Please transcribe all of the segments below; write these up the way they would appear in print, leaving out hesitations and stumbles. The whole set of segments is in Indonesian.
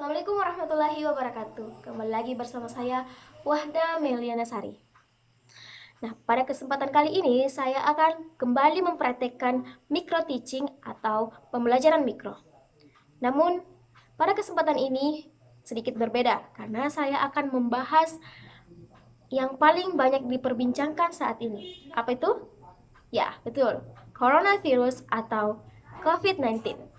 Assalamualaikum warahmatullahi wabarakatuh. Kembali lagi bersama saya Wahda Meliana Sari. Nah, pada kesempatan kali ini saya akan kembali mempraktekkan micro teaching atau pembelajaran mikro. Namun, pada kesempatan ini sedikit berbeda karena saya akan membahas yang paling banyak diperbincangkan saat ini. Apa itu? Ya, betul. Coronavirus atau COVID-19.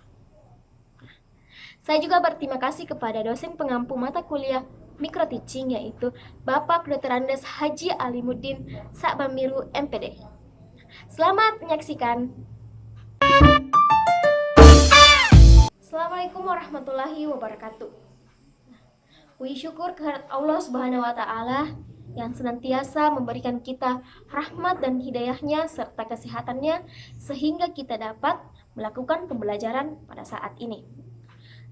Saya juga berterima kasih kepada dosen pengampu mata kuliah Micro Teaching yaitu Bapak Dr. Andes Haji Alimuddin Sakbamiru MPD. Selamat menyaksikan. Assalamualaikum warahmatullahi wabarakatuh. Puji syukur kehadirat Allah Subhanahu wa taala yang senantiasa memberikan kita rahmat dan hidayahnya serta kesehatannya sehingga kita dapat melakukan pembelajaran pada saat ini.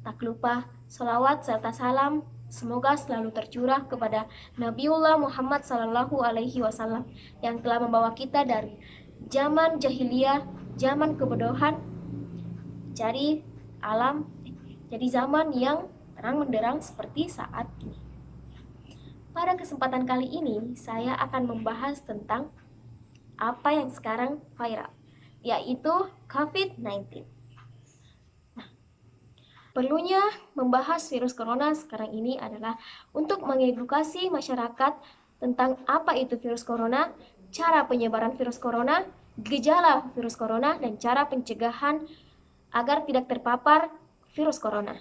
Tak lupa salawat serta salam semoga selalu tercurah kepada Nabiullah Muhammad Sallallahu Alaihi Wasallam yang telah membawa kita dari zaman jahiliyah, zaman kebodohan, jadi zaman yang terang menderang seperti saat ini. Pada kesempatan kali ini, saya akan membahas tentang apa yang sekarang viral, yaitu COVID-19. Perlunya membahas virus corona sekarang ini adalah untuk mengedukasi masyarakat tentang apa itu virus corona, cara penyebaran virus corona, gejala virus corona, dan cara pencegahan agar tidak terpapar virus corona.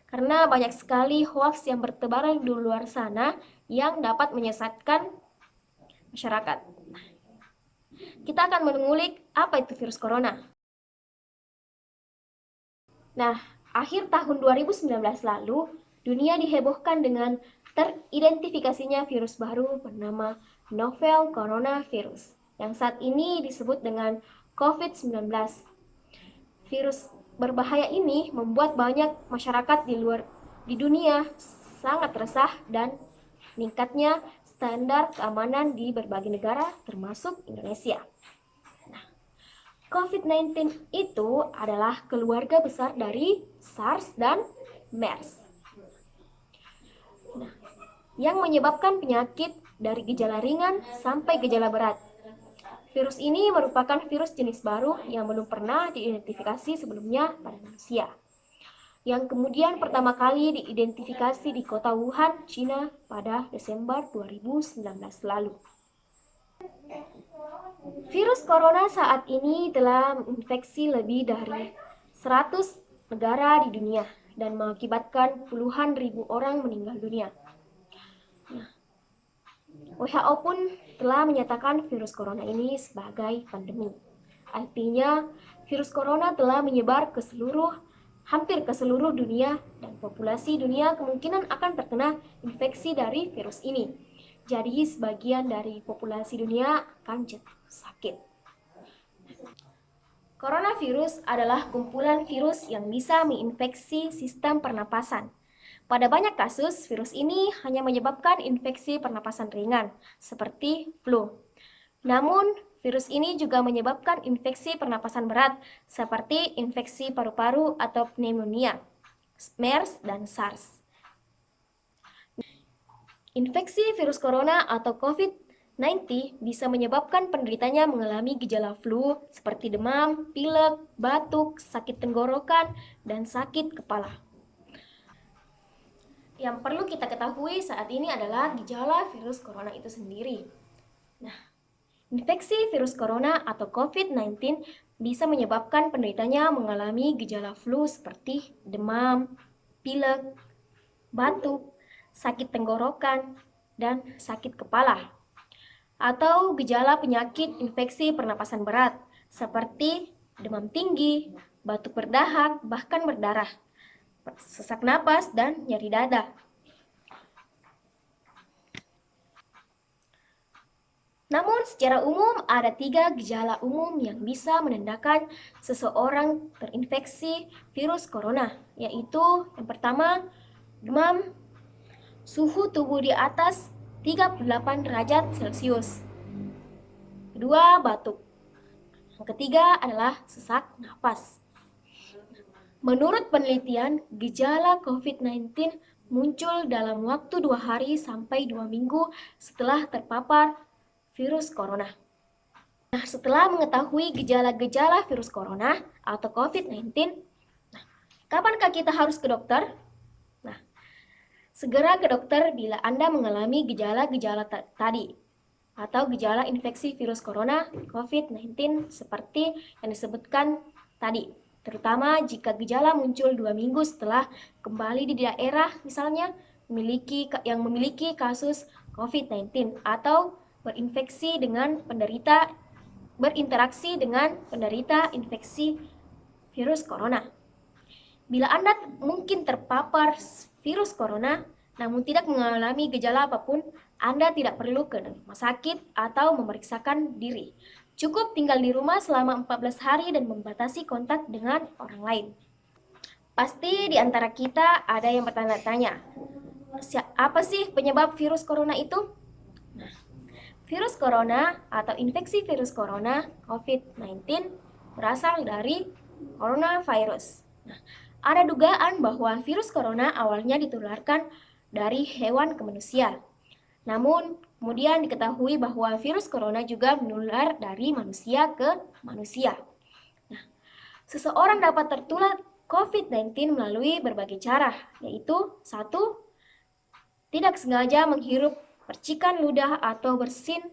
Karena banyak sekali hoaks yang bertebaran di luar sana yang dapat menyesatkan masyarakat. Kita akan mengulik apa itu virus corona. Nah, akhir tahun 2019 lalu, dunia dihebohkan dengan teridentifikasinya virus baru bernama novel coronavirus, yang saat ini disebut dengan COVID-19. Virus berbahaya ini membuat banyak masyarakat di dunia sangat resah dan meningkatnya standar keamanan di berbagai negara termasuk Indonesia. COVID-19 itu adalah keluarga besar dari SARS dan MERS. Yang menyebabkan penyakit dari gejala ringan sampai gejala berat. Virus ini merupakan virus jenis baru yang belum pernah diidentifikasi sebelumnya pada manusia. Yang kemudian pertama kali diidentifikasi di kota Wuhan, China pada Desember 2019 lalu. Virus corona saat ini telah menginfeksi lebih dari 100 negara di dunia dan mengakibatkan puluhan ribu orang meninggal dunia. WHO pun telah menyatakan virus corona ini sebagai pandemi. Artinya, virus corona telah menyebar hampir ke seluruh dunia dan populasi dunia kemungkinan akan terkena infeksi dari virus ini. Jadi sebagian dari populasi dunia akan jatuh sakit. Coronavirus adalah kumpulan virus yang bisa menginfeksi sistem pernapasan. Pada banyak kasus, virus ini hanya menyebabkan infeksi pernapasan ringan, seperti flu. Namun, virus ini juga menyebabkan infeksi pernapasan berat, seperti infeksi paru-paru atau pneumonia, MERS, dan SARS. Infeksi virus corona atau COVID-19 bisa menyebabkan penderitanya mengalami gejala flu seperti demam, pilek, batuk, sakit tenggorokan, dan sakit kepala. Yang perlu kita ketahui saat ini adalah gejala virus corona itu sendiri. Nah, infeksi virus corona atau COVID-19 bisa menyebabkan penderitanya mengalami gejala flu seperti demam, pilek, batuk, sakit tenggorokan, dan sakit kepala. Atau gejala penyakit infeksi pernapasan berat, seperti demam tinggi, batuk berdahak, bahkan berdarah, sesak napas, dan nyeri dada. Namun secara umum ada 3 gejala umum yang bisa menandakan seseorang terinfeksi virus corona, yaitu yang pertama, demam, suhu tubuh di atas 38 derajat Celcius. Kedua, batuk. Yang ketiga adalah sesak napas. Menurut penelitian, gejala COVID-19 muncul dalam waktu 2 hari sampai 2 minggu setelah terpapar virus corona. Nah, setelah mengetahui gejala-gejala virus corona atau COVID-19, kapankah kita harus ke dokter? Nah, segera ke dokter bila Anda mengalami gejala-gejala tadi atau gejala infeksi virus corona COVID-19 seperti yang disebutkan tadi. Terutama jika gejala muncul 2 minggu setelah kembali di daerah misalnya yang memiliki kasus COVID-19 atau berinteraksi dengan penderita infeksi virus corona. Bila Anda mungkin terpapar virus corona namun tidak mengalami gejala apapun, Anda tidak perlu ke rumah sakit atau memeriksakan diri. Cukup tinggal di rumah selama 14 hari dan membatasi kontak dengan orang lain. Pasti di antara kita ada yang bertanya-tanya, apa sih penyebab virus corona itu? Nah, virus corona atau infeksi virus corona COVID-19 berasal dari coronavirus. Nah, ada dugaan bahwa virus corona awalnya ditularkan dari hewan ke manusia. Namun, kemudian diketahui bahwa virus corona juga menular dari manusia ke manusia. Nah, seseorang dapat tertular COVID-19 melalui berbagai cara, yaitu 1. Tidak sengaja menghirup percikan ludah atau bersin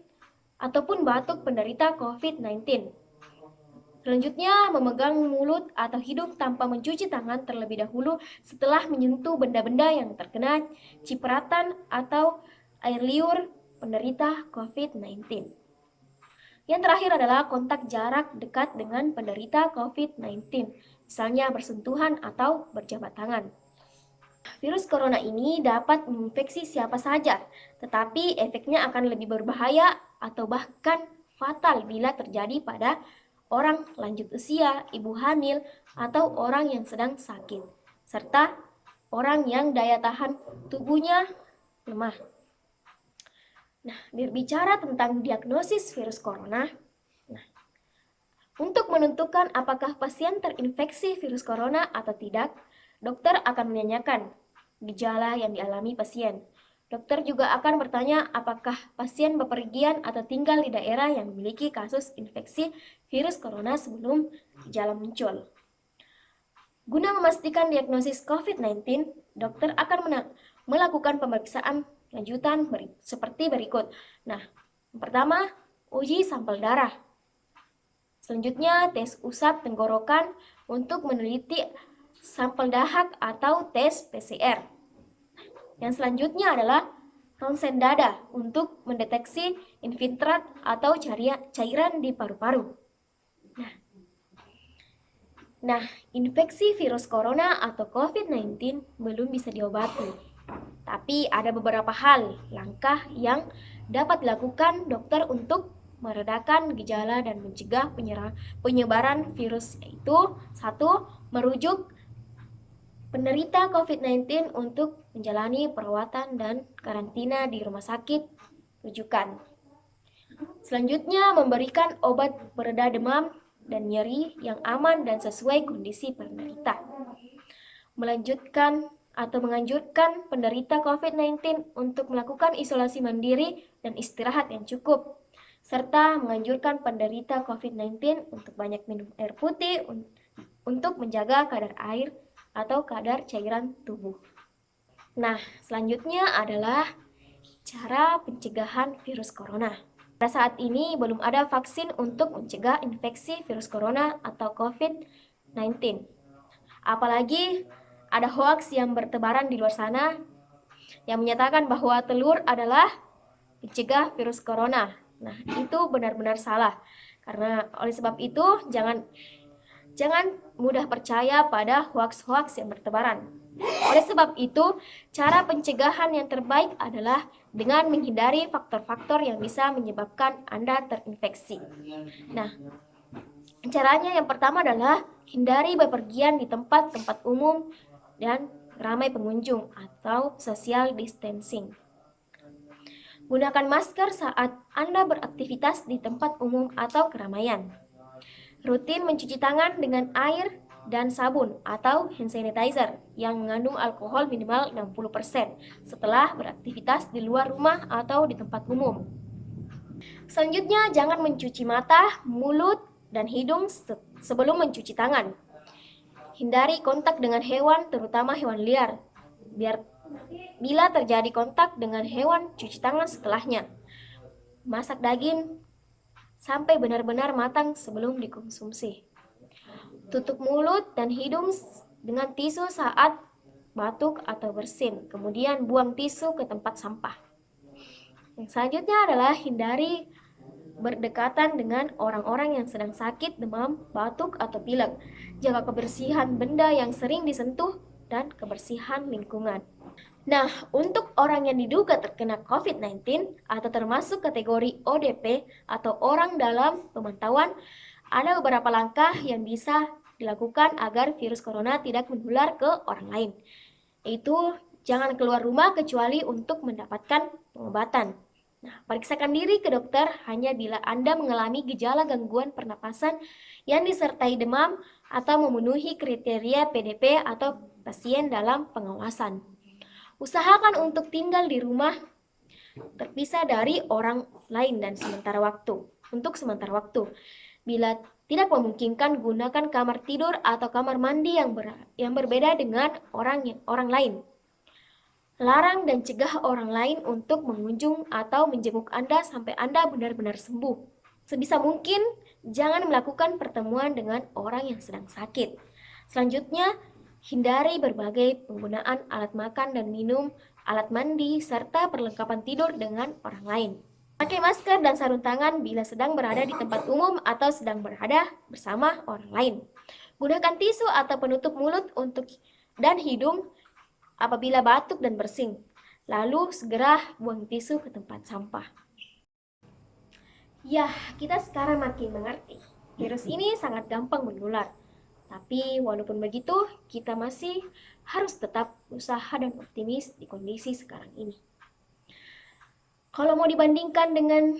ataupun batuk penderita COVID-19. Selanjutnya, memegang mulut atau hidung tanpa mencuci tangan terlebih dahulu setelah menyentuh benda-benda yang terkena cipratan atau air liur penderita COVID-19. Yang terakhir adalah kontak jarak dekat dengan penderita COVID-19, misalnya bersentuhan atau berjabat tangan. Virus corona ini dapat menginfeksi siapa saja, tetapi efeknya akan lebih berbahaya atau bahkan fatal bila terjadi pada orang lanjut usia, ibu hamil, atau orang yang sedang sakit, serta orang yang daya tahan tubuhnya lemah. Nah, berbicara tentang diagnosis virus corona, untuk menentukan apakah pasien terinfeksi virus corona atau tidak, dokter akan menanyakan gejala yang dialami pasien. Dokter juga akan bertanya apakah pasien bepergian atau tinggal di daerah yang memiliki kasus infeksi virus corona sebelum gejala muncul. Guna memastikan diagnosis COVID-19, dokter akan melakukan pemeriksaan lanjutan seperti berikut. Nah, yang pertama, uji sampel darah. Selanjutnya, tes usap tenggorokan untuk meneliti sampel dahak atau tes PCR. Yang selanjutnya adalah ronsen dada untuk mendeteksi infiltrat atau cairan di paru-paru. Nah, infeksi virus corona atau COVID-19 belum bisa diobati. Tapi ada beberapa langkah yang dapat dilakukan dokter untuk meredakan gejala dan mencegah penyebaran virus, yaitu 1. Merujuk penderita COVID-19 untuk menjalani perawatan dan karantina di rumah sakit rujukan. Selanjutnya, memberikan obat pereda demam dan nyeri yang aman dan sesuai kondisi penderita. Menganjurkan penderita COVID-19 untuk melakukan isolasi mandiri dan istirahat yang cukup, serta menganjurkan penderita COVID-19 untuk banyak minum air putih untuk menjaga kadar air atau kadar cairan tubuh. Nah, selanjutnya adalah cara pencegahan virus corona. Pada saat ini belum ada vaksin untuk mencegah infeksi virus corona atau COVID-19. Apalagi ada hoaks yang bertebaran di luar sana yang menyatakan bahwa telur adalah mencegah virus corona. Nah, itu benar-benar salah. Karena oleh sebab itu, jangan mudah percaya pada hoaks-hoaks yang bertebaran. Oleh sebab itu, cara pencegahan yang terbaik adalah dengan menghindari faktor-faktor yang bisa menyebabkan Anda terinfeksi. Nah, caranya yang pertama adalah hindari bepergian di tempat-tempat umum dan ramai pengunjung atau social distancing. Gunakan masker saat Anda beraktivitas di tempat umum atau keramaian. Rutin mencuci tangan dengan air dan sabun atau hand sanitizer yang mengandung alkohol minimal 60% setelah beraktivitas di luar rumah atau di tempat umum. Selanjutnya, jangan mencuci mata, mulut, dan hidung sebelum mencuci tangan. Hindari kontak dengan hewan, terutama hewan liar. Bila terjadi kontak dengan hewan, cuci tangan setelahnya. Masak daging sampai benar-benar matang sebelum dikonsumsi. Tutup mulut dan hidung dengan tisu saat batuk atau bersin. Kemudian buang tisu ke tempat sampah. Yang selanjutnya adalah hindari berdekatan dengan orang-orang yang sedang sakit, demam, batuk, atau pilek. Jaga kebersihan benda yang sering disentuh dan kebersihan lingkungan. Nah, untuk orang yang diduga terkena COVID-19 atau termasuk kategori ODP atau orang dalam pemantauan, ada beberapa langkah yang bisa dilakukan agar virus corona tidak menular ke orang lain. Yaitu, jangan keluar rumah kecuali untuk mendapatkan pengobatan. Nah, periksakan diri ke dokter hanya bila Anda mengalami gejala gangguan pernapasan yang disertai demam atau memenuhi kriteria PDP atau pasien dalam pengawasan. Usahakan untuk tinggal di rumah terpisah dari orang lain dan untuk sementara waktu. Bila tidak memungkinkan, gunakan kamar tidur atau kamar mandi yang berbeda dengan orang lain. Larang dan cegah orang lain untuk mengunjung atau menjenguk Anda sampai Anda benar-benar sembuh. Sebisa mungkin, jangan melakukan pertemuan dengan orang yang sedang sakit. Selanjutnya, hindari berbagai penggunaan alat makan dan minum, alat mandi, serta perlengkapan tidur dengan orang lain. Pakai masker dan sarung tangan bila sedang berada di tempat umum atau sedang berada bersama orang lain. Gunakan tisu atau penutup mulut dan hidung apabila batuk dan bersin. Lalu segera buang tisu ke tempat sampah. Ya, kita sekarang makin mengerti. Virus ini sangat gampang menular. Tapi walaupun begitu, kita masih harus tetap usaha dan optimis di kondisi sekarang ini. Kalau mau dibandingkan dengan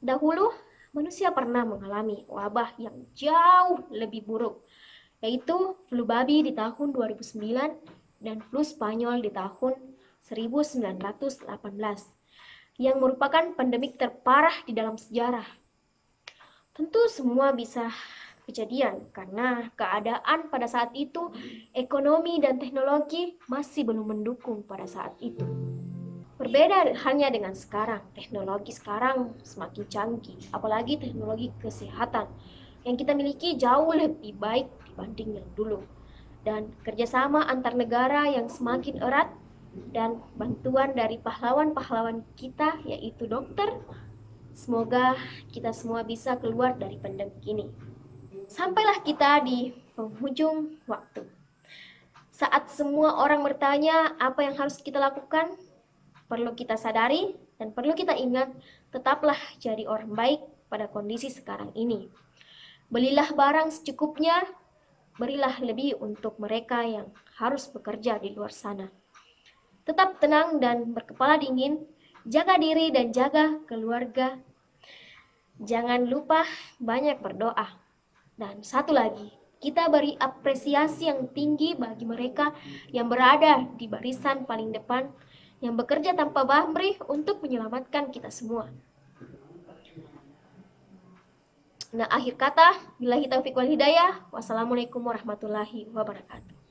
dahulu, manusia pernah mengalami wabah yang jauh lebih buruk, yaitu flu babi di tahun 2009 dan flu Spanyol di tahun 1918, yang merupakan pandemik terparah di dalam sejarah. Tentu semua bisa kejadian karena keadaan pada saat itu, ekonomi dan teknologi masih belum mendukung pada saat itu. Berbeda halnya dengan sekarang, teknologi sekarang semakin canggih, apalagi teknologi kesehatan yang kita miliki jauh lebih baik dibanding yang dulu. Dan kerjasama antar negara yang semakin erat dan bantuan dari pahlawan-pahlawan kita yaitu dokter, semoga kita semua bisa keluar dari pandemi ini. Sampailah kita di penghujung waktu. Saat semua orang bertanya apa yang harus kita lakukan, perlu kita sadari dan perlu kita ingat, tetaplah jadi orang baik pada kondisi sekarang ini. Belilah barang secukupnya, berilah lebih untuk mereka yang harus bekerja di luar sana. Tetap tenang dan berkepala dingin, jaga diri dan jaga keluarga. Jangan lupa banyak berdoa. Dan satu lagi, kita beri apresiasi yang tinggi bagi mereka yang berada di barisan paling depan, yang bekerja tanpa pamrih untuk menyelamatkan kita semua. Nah, akhir kata, billahi taufiq wal hidayah. Wassalamualaikum warahmatullahi wabarakatuh.